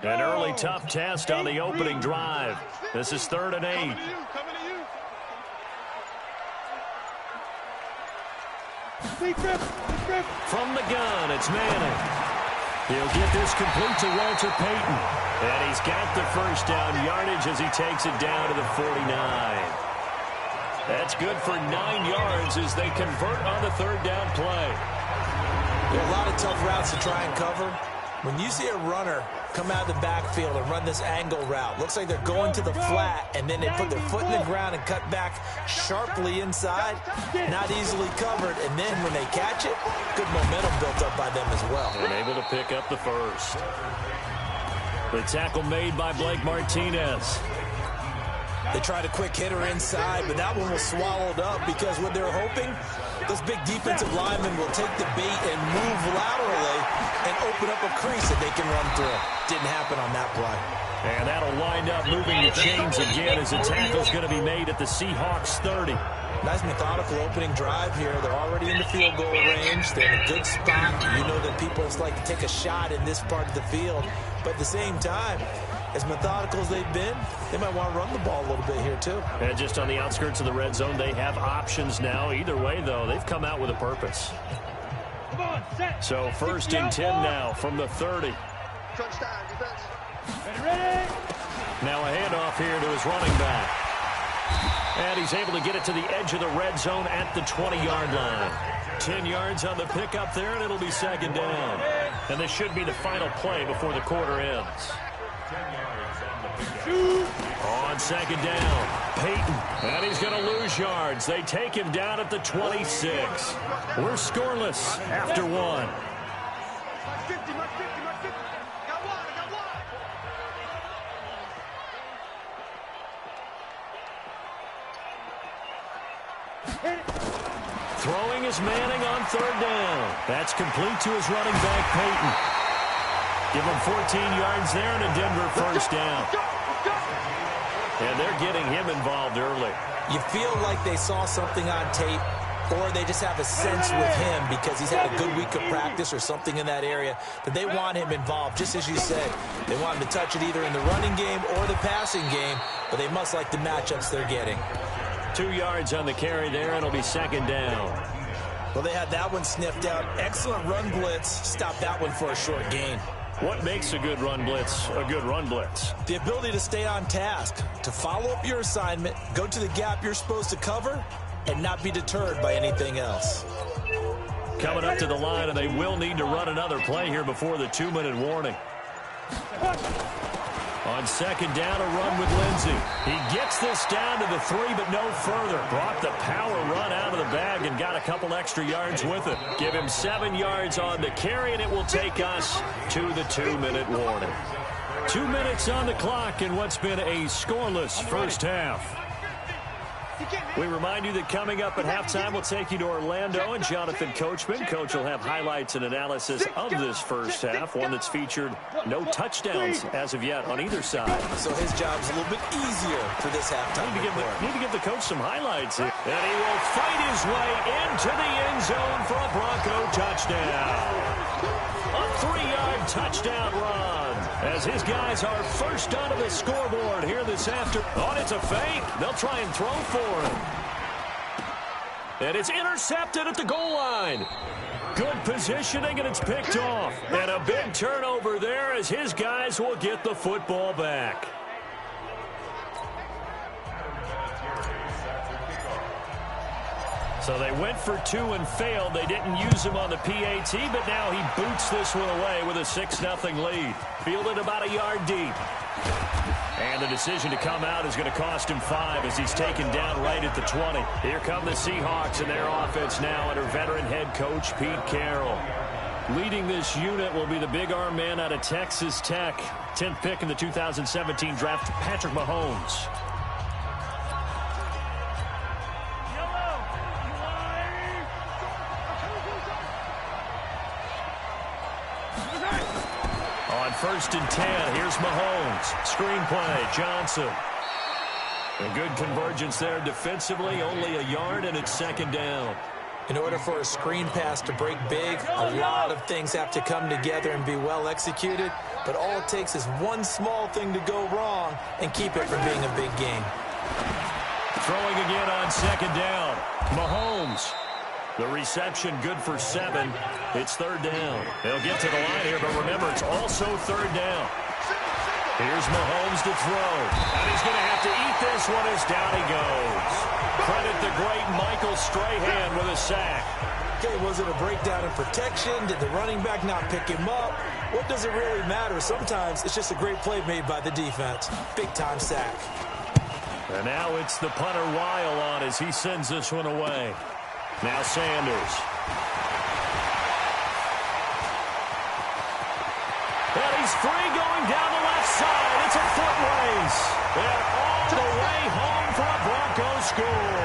An early tough test on the opening drive. This is 3rd and 8. From the gun, it's Manning. He'll get this complete to Walter Payton. And he's got the first down yardage as he takes it down to the 49. That's good for 9 yards as they convert on the 3rd down play. There are a lot of tough routes to try and cover. When you see a runner come out of the backfield and run this angle route, looks like they're going to the flat, and then they put their foot in the ground and cut back sharply inside, not easily covered, and then when they catch it, good momentum built up by them as well. And able to pick up the first. The tackle made by Blake Martinez. They tried a quick hitter inside, but that one was swallowed up because what they're hoping, those big defensive linemen will take the bait and move laterally and open up a crease that they can run through. Didn't happen on that play. And that'll wind up moving the chains again as the tackle's going to be made at the Seahawks 30. Nice methodical opening drive here. They're already in the field goal range. They're in a good spot. You know that people like to take a shot in this part of the field. But at the same time, as methodical as they've been, they might want to run the ball a little bit here too. And just on the outskirts of the red zone, they have options now. Either way, though, they've come out with a purpose. So 1st and 10 now from the 30. Now a handoff here to his running back. And he's able to get it to the edge of the red zone at the 20-yard line. 10 yards on the pickup there, and it'll be 2nd down. And this should be the final play before the quarter ends. On 2nd down, Payton, and he's going to lose yards. They take him down at the 26. We're scoreless after 1. Throwing is Manning on 3rd down. That's complete to his running back, Payton. Give him 14 yards there and a Denver 1st down. And they're getting him involved early. You feel like they saw something on tape, or they just have a sense with him because he's had a good week of practice or something in that area that they want him involved. Just as you said, they want him to touch it either in the running game or the passing game, but they must like the matchups they're getting. 2 yards on the carry there, and it'll be 2nd down. Well, they had that one sniffed out. Excellent run blitz. Stop that one for a short gain. What makes a good run blitz a good run blitz? The ability to stay on task, to follow up your assignment, go to the gap you're supposed to cover, and not be deterred by anything else. Coming up to the line, and they will need to run another play here before the 2-minute warning. On 2nd down, a run with Lindsey. He gets this down to the 3, but no further. Brought the power run out of the bag and got a couple extra yards with it. Give him 7 yards on the carry, and it will take us to the 2-minute warning. 2 minutes on the clock in what's been a scoreless first half. We remind you that coming up at halftime, we'll take you to Orlando and Jonathan Coachman. Coach will have highlights and analysis of this first half, one that's featured no touchdowns as of yet on either side. So his job's a little bit easier for this halftime. Need to give the coach some highlights here. And he will fight his way into the end zone for a Bronco touchdown. A 3-yard touchdown run as his guys are first onto the scoreboard here this afternoon. Oh, it's a fake. They'll try and throw for him. And it's intercepted at the goal line. Good positioning, and it's picked off. And a big turnover there as his guys will get the football back. So they went for 2 and failed. They didn't use him on the PAT, but now he boots this one away with a 6-0 lead. Fielded about a yard deep. And the decision to come out is going to cost him 5 as he's taken down right at the 20. Here come the Seahawks and their offense now under veteran head coach Pete Carroll. Leading this unit will be the big arm man out of Texas Tech. 10th pick in the 2017 draft, Patrick Mahomes. On 1st and 10, here's Mahomes. Screenplay, Johnson. A good convergence there defensively, only a yard, and it's 2nd down. In order for a screen pass to break big, a lot of things have to come together and be well executed, but all it takes is one small thing to go wrong and keep it from being a big game. Throwing again on second down. Mahomes. The reception good for 7. It's third down. They'll get to the line here, but remember, it's also third down. Here's Mahomes to throw. And he's going to have to eat this one as down he goes. Credit the great Michael Strahan with a sack. Okay, was it a breakdown in protection? Did the running back not pick him up? What does it really matter? Sometimes it's just a great play made by the defense. Big-time sack. And now it's the punter Weil on as he sends this one away. Now Sanders. And he's free going down the left side. It's a foot race. And all the way home for a Broncos score.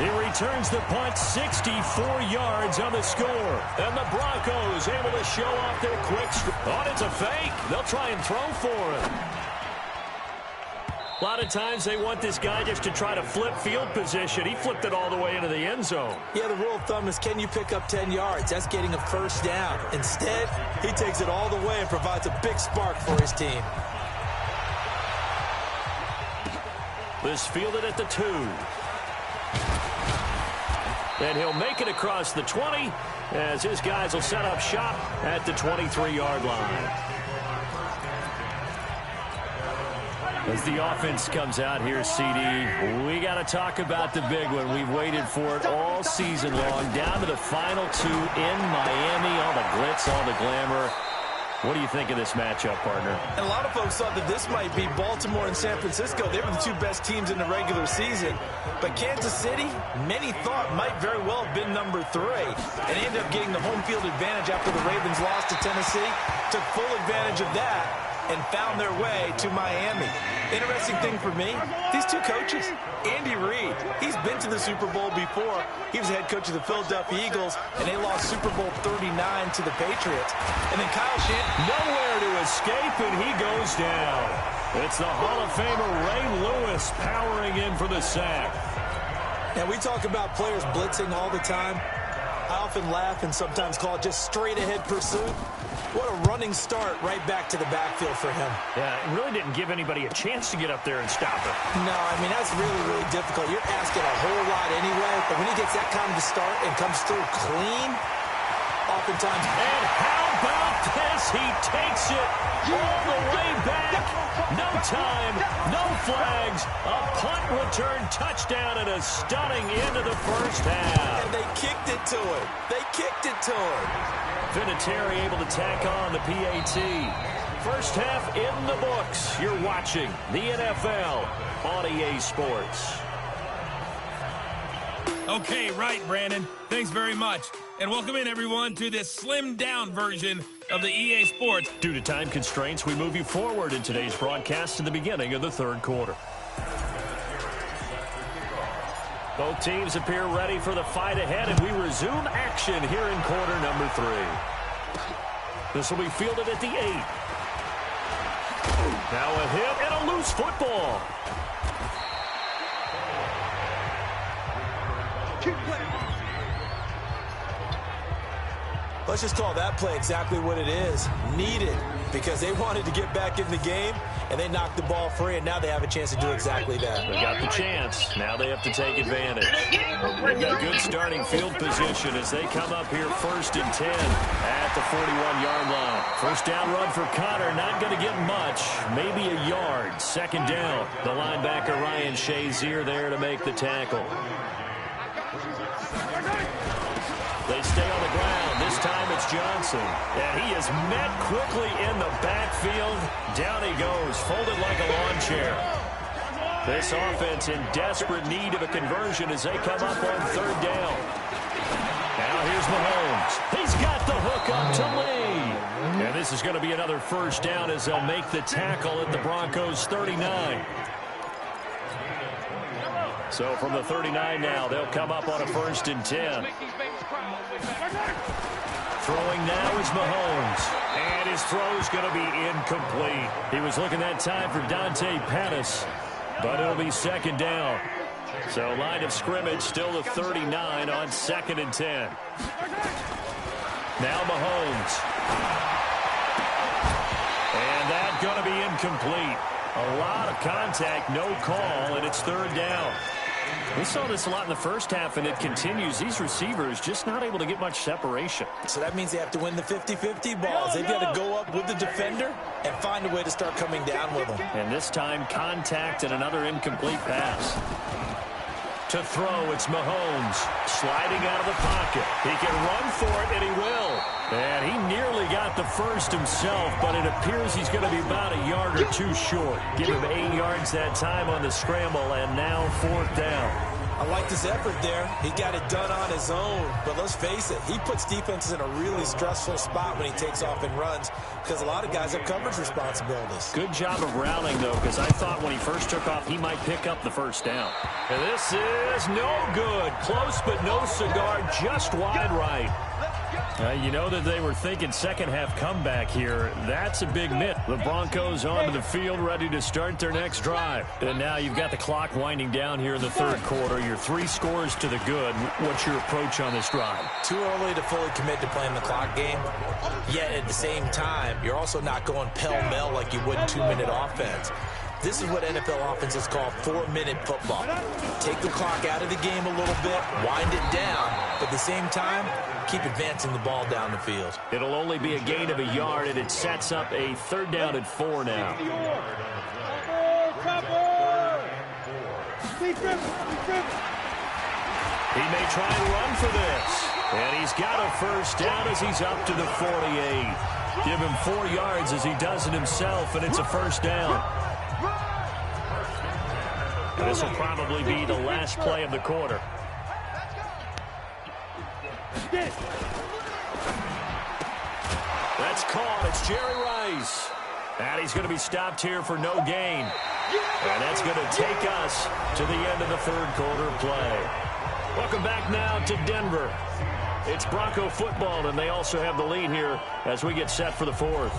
He returns the punt 64 yards on the score. And the Broncos able to show off their quick strike. Oh, it's a fake. They'll try and throw for him. A lot of times they want this guy just to try to flip field position. He flipped it all the way into the end zone. Yeah, the rule of thumb is, can you pick up 10 yards? That's getting a first down. Instead, he takes it all the way and provides a big spark for his team. This fielded at the 2. And he'll make it across the 20 as his guys will set up shop at the 23-yard line. As the offense comes out here, CD, we got to talk about the big one. We've waited for it all season long, down to the final 2 in Miami. All the glitz, all the glamour. What do you think of this matchup, partner? And a lot of folks thought that this might be Baltimore and San Francisco. They were the 2 best teams in the regular season. But Kansas City, many thought might very well have been number 3. And they ended up getting the home field advantage after the Ravens lost to Tennessee. Took full advantage of that and found their way to Miami. Interesting thing for me, these 2 coaches. Andy Reid, he's been to the Super Bowl before. He was the head coach of the Philadelphia Eagles, and they lost Super Bowl 39 to the Patriots. And then Kyle Shanahan, nowhere to escape, and he goes down. It's the Hall of Famer Ray Lewis powering in for the sack. Now, we talk about players blitzing all the time. I often laugh and sometimes call it just straight-ahead pursuit. What a running start right back to the backfield for him. Yeah, it really didn't give anybody a chance to get up there and stop it. No, I mean, that's really, really difficult. You're asking a whole lot anyway, but when he gets that kind of a start and comes through clean, oftentimes... And how about this? He takes it all the way back. No time, no flags. A punt return touchdown and a stunning end of the first half. And they kicked it to him. They kicked it to him. Vinatieri able to tack on the PAT. First half in the books. You're watching the NFL on EA Sports. Okay, right, Brandon. Thanks very much. And welcome in, everyone, to this slimmed-down version of the EA Sports. Due to time constraints, we move you forward in today's broadcast to the beginning of the third quarter. Both teams appear ready for the fight ahead, and we resume action here in quarter number 3. This will be fielded at the 8. Now a hit and a loose football. Let's just call that play exactly what it is. Needed, because they wanted to get back in the game, and they knocked the ball free, and now they have a chance to do exactly that. They got the chance. Now they have to take advantage. They've got good starting field position as they come up here 1st and 10 at the 41-yard line. First down run for Connor. Not going to get much. Maybe a yard. Second down. The linebacker Ryan Shazier there to make the tackle. They stay on the ground. This time it's Johnson. And he is met quickly in the backfield. Down he goes, folded like a lawn chair. This offense in desperate need of a conversion as they come up on 3rd down. Now here's Mahomes. He's got the hook up to Lee. And this is going to be another first down as they'll make the tackle at the Broncos 39. So from the 39 now, they'll come up on a 1st and 10. Throwing now is Mahomes. And his throw's going to be incomplete. He was looking that time for Dante Pettis, but it'll be 2nd down. So line of scrimmage still the 39 on 2nd and 10. Now Mahomes. And that's going to be incomplete. A lot of contact, no call, and it's 3rd down. We saw this a lot in the first half, and it continues. These receivers just not able to get much separation. So that means they have to win the 50-50 balls. They've got to go up with the defender and find a way to start coming down with them. And this time, contact and another incomplete pass. To throw, it's Mahomes sliding out of the pocket. He can run for it, and he will. And he nearly got the first himself, but it appears he's going to be about a yard or two short. Give him 8 yards that time on the scramble, and now 4th down. I like this effort there. He got it done on his own. But let's face it, he puts defenses in a really stressful spot when he takes off and runs because a lot of guys have coverage responsibilities. Good job of rounding, though, because I thought when he first took off, he might pick up the 1st down. And this is no good. Close, but no cigar, just wide right. You know that they were thinking second half comeback here. That's a big miss. The Broncos onto the field, ready to start their next drive. And now you've got the clock winding down here in the 3rd quarter. You're 3 scores to the good. What's your approach on this drive? Too early to fully commit to playing the clock game. Yet at the same time, you're also not going pell-mell like you would in 2-minute offense. This is what NFL offenses call 4-minute football. Take the clock out of the game a little bit, wind it down, but at the same time, keep advancing the ball down the field. It'll only be a gain of a yard, and it sets up a 3rd down and 4 now. He may try and run for this. And he's got a 1st down as he's up to the 48. Give him 4 yards as he does it himself, and it's a 1st down. And this will probably be the last play of the quarter. That's caught. It's Jerry Rice. And he's going to be stopped here for no gain. And that's going to take us to the end of the 3rd quarter play. Welcome back now to Denver. It's Bronco football, and they also have the lead here as we get set for the 4th.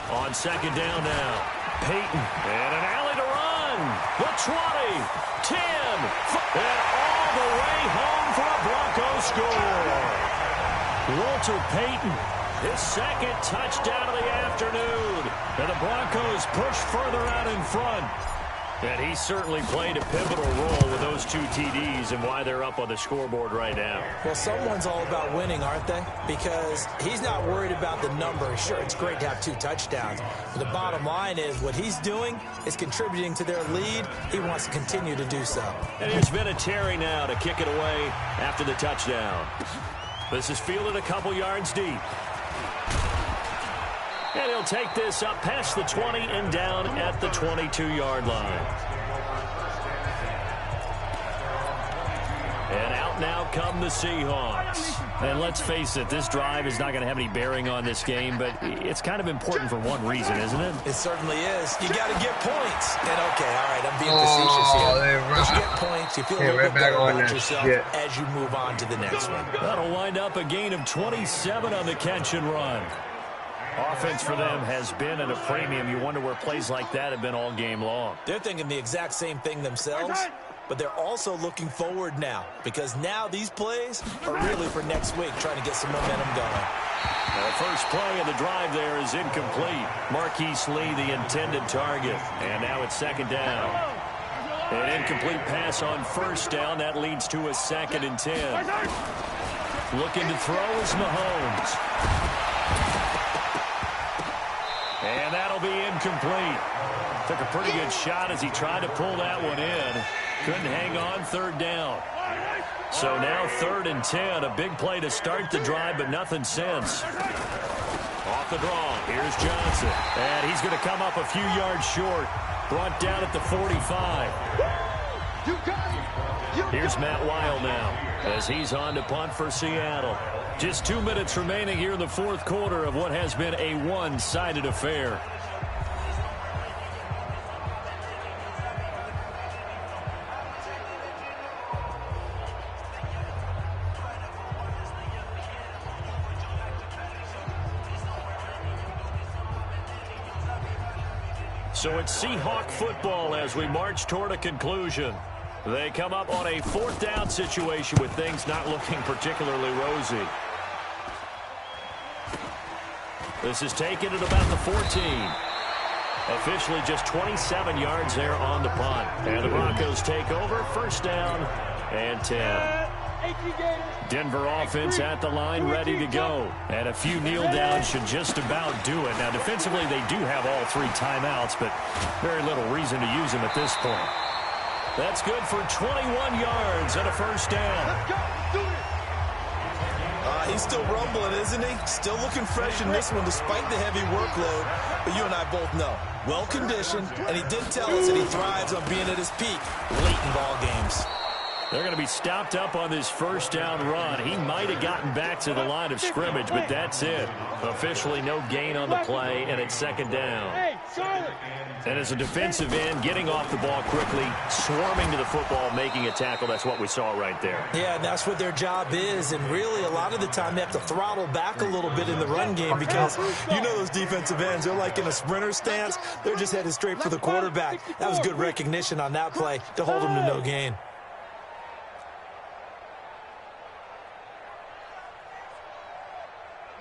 On 2nd down now, Peyton, and an alley to run. The 20, 10, and all the way home for a Bronco score. Walter Payton, his 2nd touchdown of the afternoon. And the Broncos push further out in front. And he certainly played a pivotal role with those 2 TDs and why they're up on the scoreboard right now. Well, someone's all about winning, aren't they? Because he's not worried about the number. Sure, it's great to have 2 touchdowns. But the bottom line is what he's doing is contributing to their lead. He wants to continue to do so. And here's Vinatieri now to kick it away after the touchdown. This is fielded a couple yards deep. And he'll take this up past the 20 and down at the 22-yard line. And out now come the Seahawks. And let's face it, this drive is not going to have any bearing on this game, but it's kind of important for one reason, isn't it? It certainly is. You got to get points. And okay, all right, I'm being facetious here. Once you get points, you feel a little bit better about yourself as you move on to the next one. That'll wind up a gain of 27 on the catch and run. Offense for them has been at a premium. You wonder where plays like that have been all game long. They're thinking the exact same thing themselves, but they're also looking forward now because now these plays are really for next week, trying to get some momentum going. The first play of the drive there is incomplete. Marquise Lee, the intended target. And now it's 2nd down. An incomplete pass on 1st down. That leads to a 2nd and 10. Looking to throw is Mahomes. And that'll be incomplete. Took a pretty good shot as he tried to pull that one in. Couldn't hang on, 3rd down. So now 3rd and 10. A big play to start the drive, but nothing since. Off the draw. Here's Johnson. And he's going to come up a few yards short. Brought down at the 45. Here's Matt Weil now as he's on to punt for Seattle. Just 2 minutes remaining here in the fourth quarter of what has been a one-sided affair. So it's Seahawk football as we march toward a conclusion. They come up on a fourth down situation with things not looking particularly rosy. This is taken at about the 14. Officially just 27 yards there on the punt. And the Broncos take over, first down and 10. Denver offense at the line, ready to go. And a few kneel downs should just about do it. Now, defensively, they do have all 3 timeouts, but very little reason to use them at this point. That's good for 21 yards and a first down. He's still rumbling, isn't he? Still looking fresh in this one despite the heavy workload. But you and I both know, well-conditioned, and he did tell us that he thrives on being at his peak late in ball games. They're going to be stopped up on this first down run. He might have gotten back to the line of scrimmage, but that's it. Officially no gain on the play, and it's second down. And as a defensive end, getting off the ball quickly, swarming to the football, making a tackle, that's what we saw right there. Yeah, and that's what their job is, and really a lot of the time they have to throttle back a little bit in the run game because you know those defensive ends, they're like in a sprinter stance. They're just headed straight for the quarterback. That was good recognition on that play to hold them to no gain.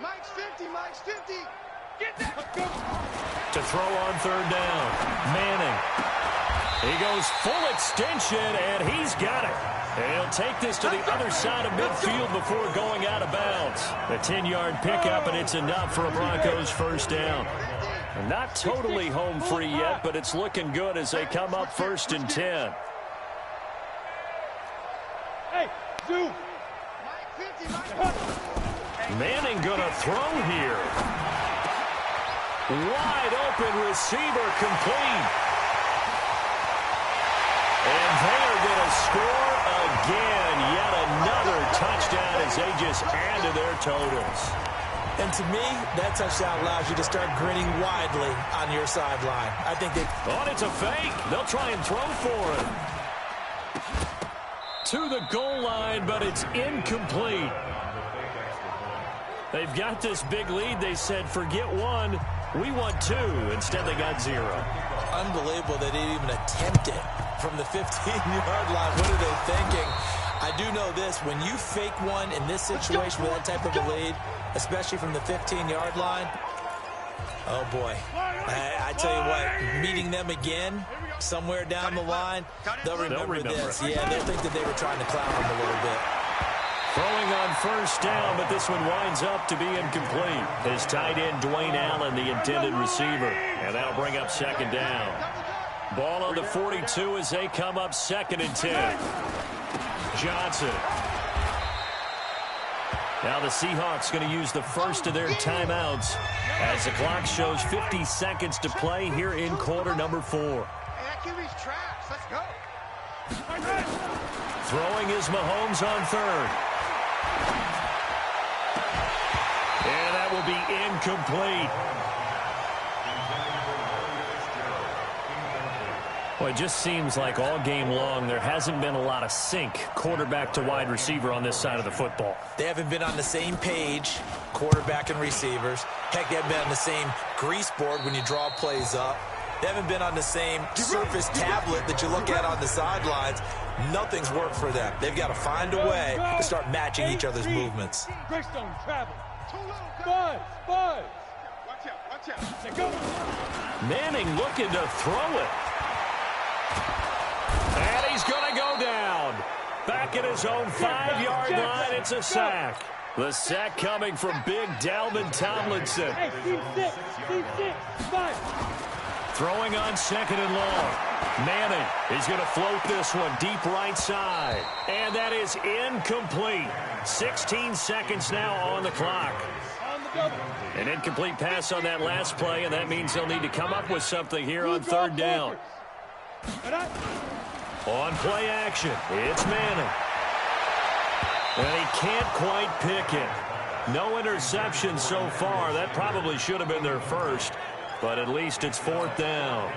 Mike's 50, Mike's 50. Get that. To throw on third down, Manning. He goes full extension, and he's got it. And he'll take this to the other side of midfield before going out of bounds. A 10-yard pickup, and it's enough for a Broncos first down. Not totally home free yet, but it's looking good as they come up first and 10. Hey, Zoo. Mike 50, Mike 50. Manning gonna throw here. Wide open receiver complete. And they're gonna score again. Yet another touchdown as they just add to their totals. And to me, that touchdown allows you to start grinning widely on your sideline. I think they... Oh, it's a fake. They'll try and throw for it. To the goal line, but it's incomplete. They've got this big lead. They said, forget one. We want 2. Instead, they got 0. Unbelievable they didn't even attempt it from the 15-yard line. What are they thinking? I do know this. When you fake one in this situation with that type of a lead, especially from the 15-yard line, oh, boy. I tell you what, meeting them again somewhere down the line, they'll remember this. Yeah, they'll think that they were trying to clown them a little bit. Throwing on first down, but this one winds up to be incomplete. His tight end, Dwayne Allen, the intended receiver. And that'll bring up second down. Ball on the 42 as they come up second and 10. Johnson. Now the Seahawks going to use the first of their timeouts as the clock shows 50 seconds to play here in quarter number 4. Hey, that QB's trash. Let's go. Throwing is Mahomes on third. And that will be incomplete. Well, it just seems like all game long there hasn't been a lot of sync quarterback to wide receiver on this side of the football. They haven't been on the same page, quarterback and receivers. Heck, they haven't been on the same grease board when you draw plays up. They haven't been on the same surface tablet that you look at on the sidelines. Nothing's worked for them. They've got to find a way to start matching each other's movements. Greystone, travel. Buzz. Watch out. Go. Manning looking to throw it. And he's going to go down. Back at his own 5-yard line, it's a sack. The sack coming from big Dalvin Tomlinson. Hey, C6, 5. Throwing on second and long. Manning is going to float this one deep right side. And that is incomplete. 16 seconds now on the clock. An incomplete pass on that last play, and that means they'll need to come up with something here on third down. On play action, it's Manning. And he can't quite pick it. No interception so far. That probably should have been their first, but at least it's 4th down.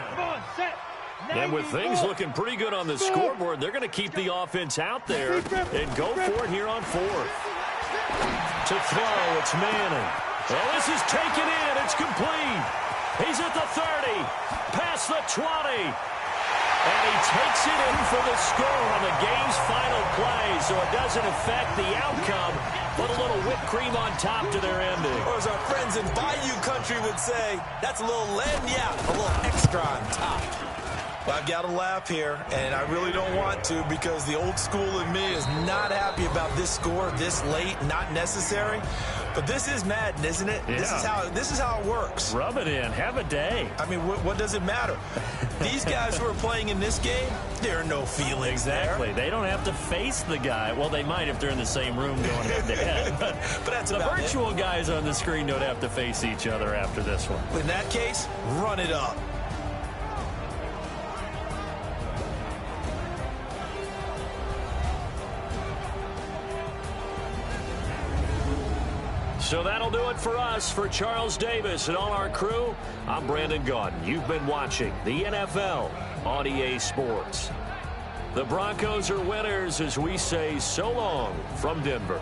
And with things looking pretty good on the scoreboard, they're going to keep the offense out there and go for it here on 4th. To throw, it's Manning. Oh, this is taken in. It's complete. He's at the 30, past the 20. And he takes it in for the score on the game's final play, so it doesn't affect the outcome, but a little whipped cream on top to their ending. Or as our friends in Bayou Country would say, that's a little lagniappe, a little extra on top. Well, I've got to laugh here, and I really don't want to because the old school in me is not happy about this score this late, not necessary. But this is Madden, isn't it? Yeah. This is how it works. Rub it in. Have a day. I mean, what does it matter? These guys who are playing in this game, there are no feelings Exactly. there. They don't have to face the guy. Well, they might if they're in the same room going head-to-head. But that's the about virtual guys on the screen don't have to face each other after this one. In that case, run it up. So that'll do it for us. For Charles Davis and all our crew, I'm Brandon Gaudin. You've been watching the NFL on EA Sports. The Broncos are winners as we say so long from Denver.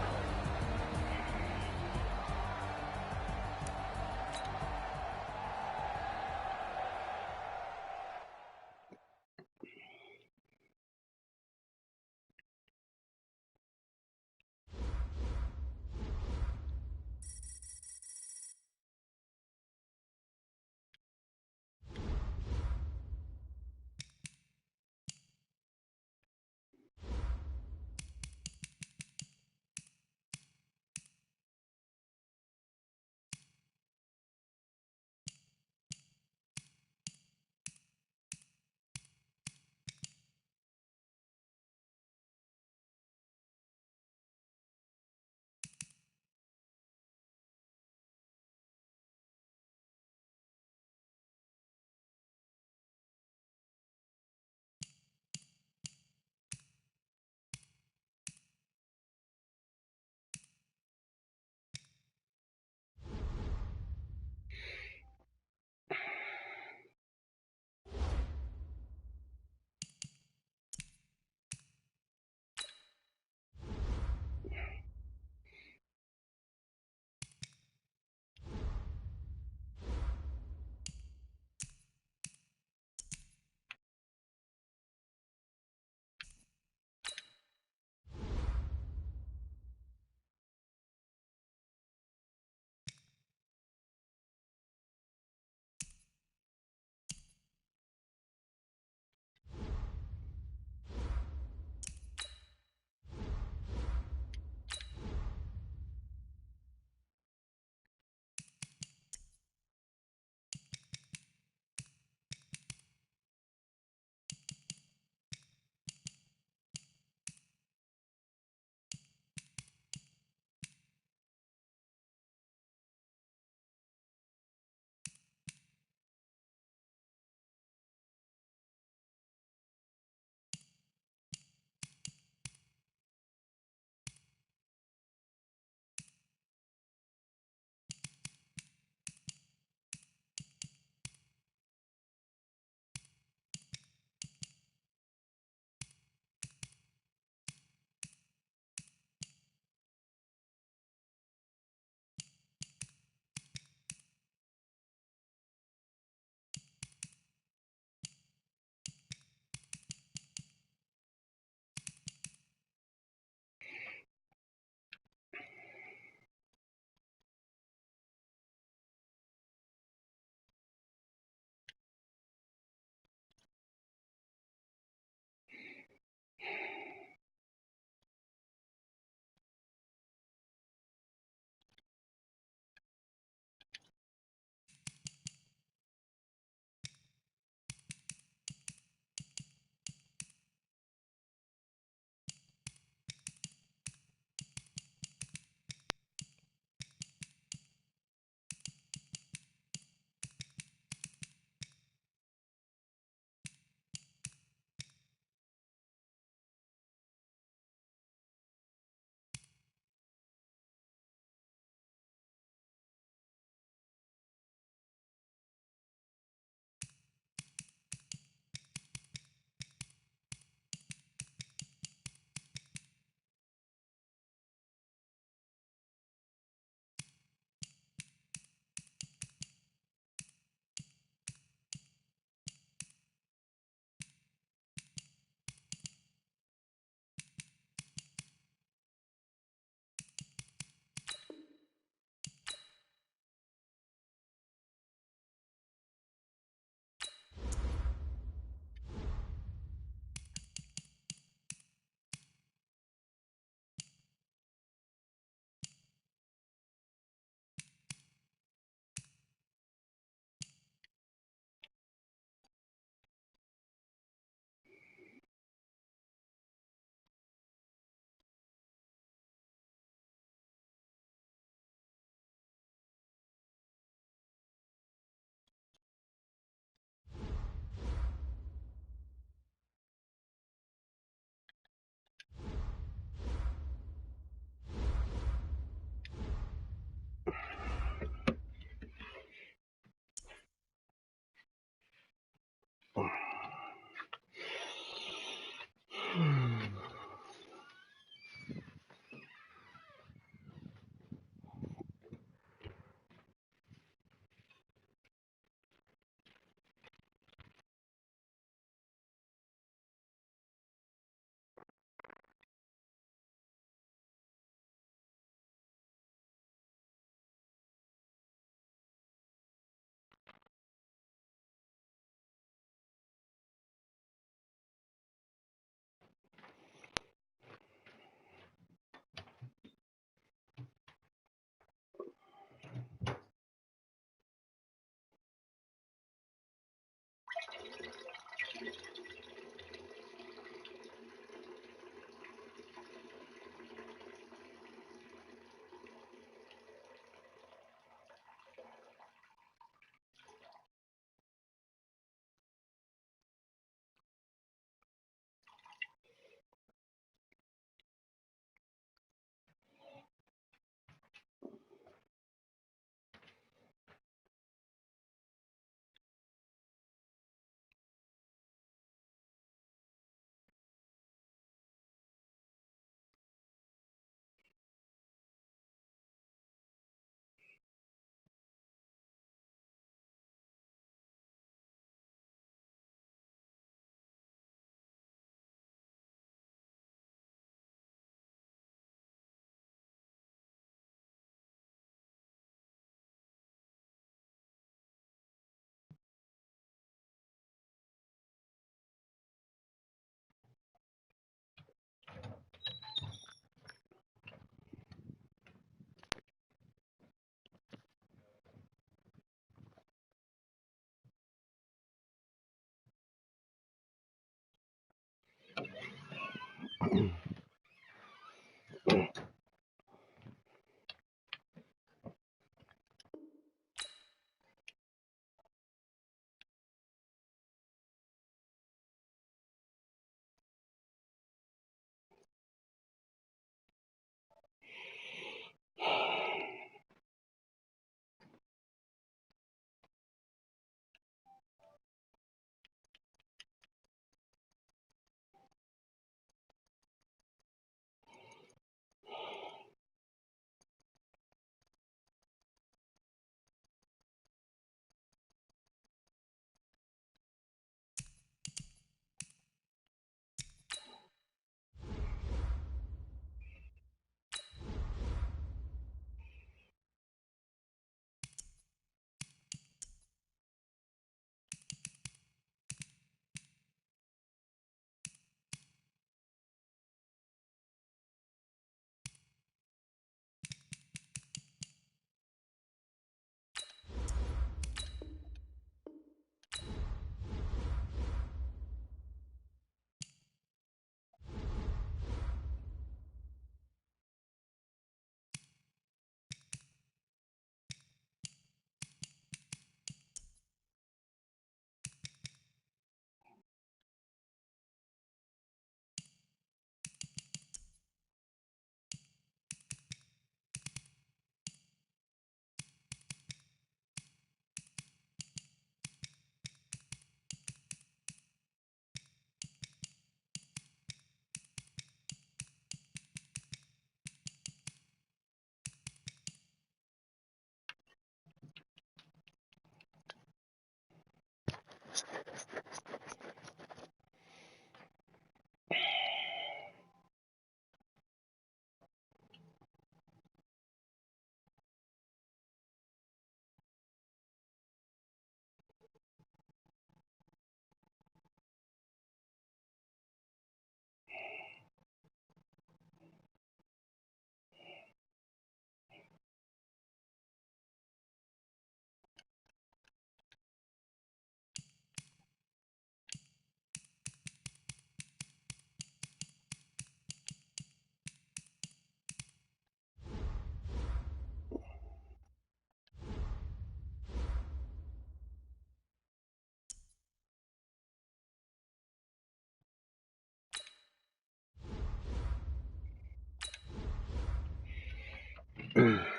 Mm.